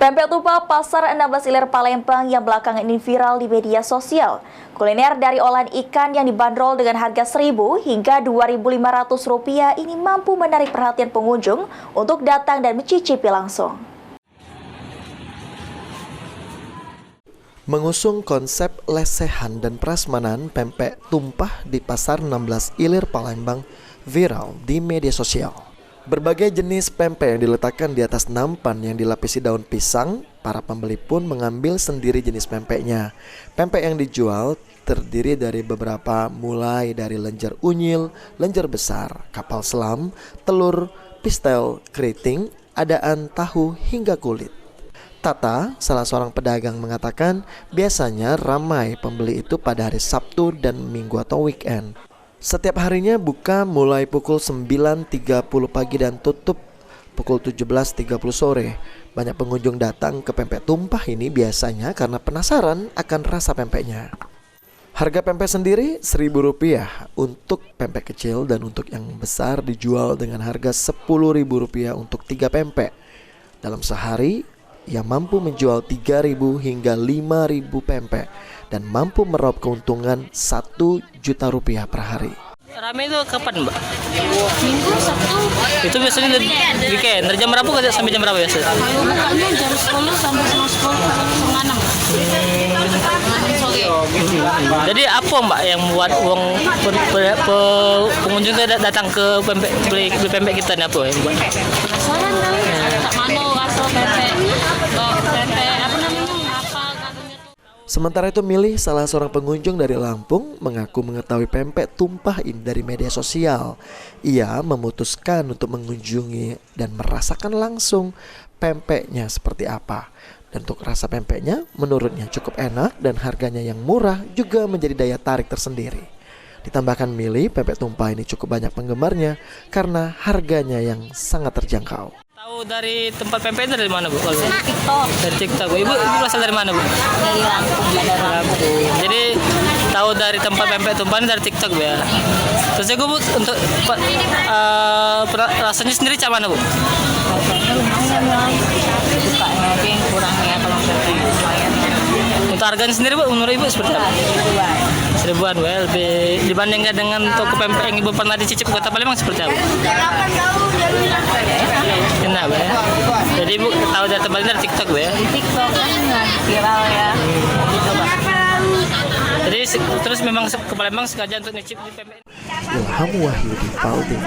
Pempek tumpah pasar 16 Ilir Palembang yang belakangan ini viral di media sosial. Kuliner dari olahan ikan yang dibanderol dengan harga Rp1.000 hingga Rp2.500 ini mampu menarik perhatian pengunjung untuk datang dan mencicipi langsung. Mengusung konsep lesehan dan prasmanan, pempek tumpah di pasar 16 Ilir Palembang viral di media sosial. Berbagai jenis pempek yang diletakkan di atas nampan yang dilapisi daun pisang, para pembeli pun mengambil sendiri jenis pempeknya. Pempek yang dijual terdiri dari beberapa mulai dari lenjer unyil, lenjer besar, kapal selam, telur, pistel, keriting, adaan, tahu, hingga kulit. Tata, salah seorang pedagang, mengatakan biasanya ramai pembeli itu pada hari Sabtu dan Minggu atau weekend. Setiap harinya buka mulai pukul 9.30 pagi dan tutup pukul 17.30 sore. Banyak pengunjung datang ke pempek tumpah ini biasanya karena penasaran akan rasa pempeknya. Harga pempek sendiri Rp1.000 untuk pempek kecil, dan untuk yang besar dijual dengan harga Rp10.000 untuk 3 pempek. Dalam sehari ia mampu menjual 3.000 hingga 5.000 pempek dan mampu meraup keuntungan Rp1.000.000 per hari. Rame itu kapan, Mbak? Minggu, Sabtu. Itu biasanya weekend. Dari jam berapa sampai jam berapa biasa? Kalau bukanya jam 10 sampai setengah 10, sore. Jadi apa, Mbak, yang membuat pengunjung itu datang ke beli pempek kita nih, apa ya, Mbak? Penasaran kan? Tak mano rasa pempek. Pempek apa namanya? Apa katanya tuh? Sementara itu Milih, salah seorang pengunjung dari Lampung, mengaku mengetahui pempek tumpah ini dari media sosial. Ia memutuskan untuk mengunjungi dan merasakan langsung pempeknya seperti apa. Dan untuk rasa pempeknya menurutnya cukup enak dan harganya yang murah juga menjadi daya tarik tersendiri. Ditambahkan Milih, pempek tumpah ini cukup banyak penggemarnya karena harganya yang sangat terjangkau. Tahu dari tempat pempek itu dari mana, Bu? TikTok. Dari TikTok, Bu. Ibu berasal dari mana, Bu? Dari Lampung. Jadi tahu dari tempat pempek tumpah ini dari TikTok, Bu, ya. Terus juga, Bu, untuk rasanya sendiri macam mana, Bu? Rasanya lumayan lah. Suka yang kurang ya kalau pempek lumayan. Untuk harganya sendiri, Bu, menurut Ibu seperti apa? Seribuan, Bu, ya. Lebih dibandingkan dengan toko pempek yang Ibu pernah dicicip ke Kota Palembang seperti apa? Enak, Bu, ya. Jadi Ibu tahu dari tempat ini dari TikTok, Bu, ya. Di TikTok kan viral ya. Jadi terus memang ke Palembang sengaja untuk nyicip di pempek. Ilham Wahyudi, PAL TV.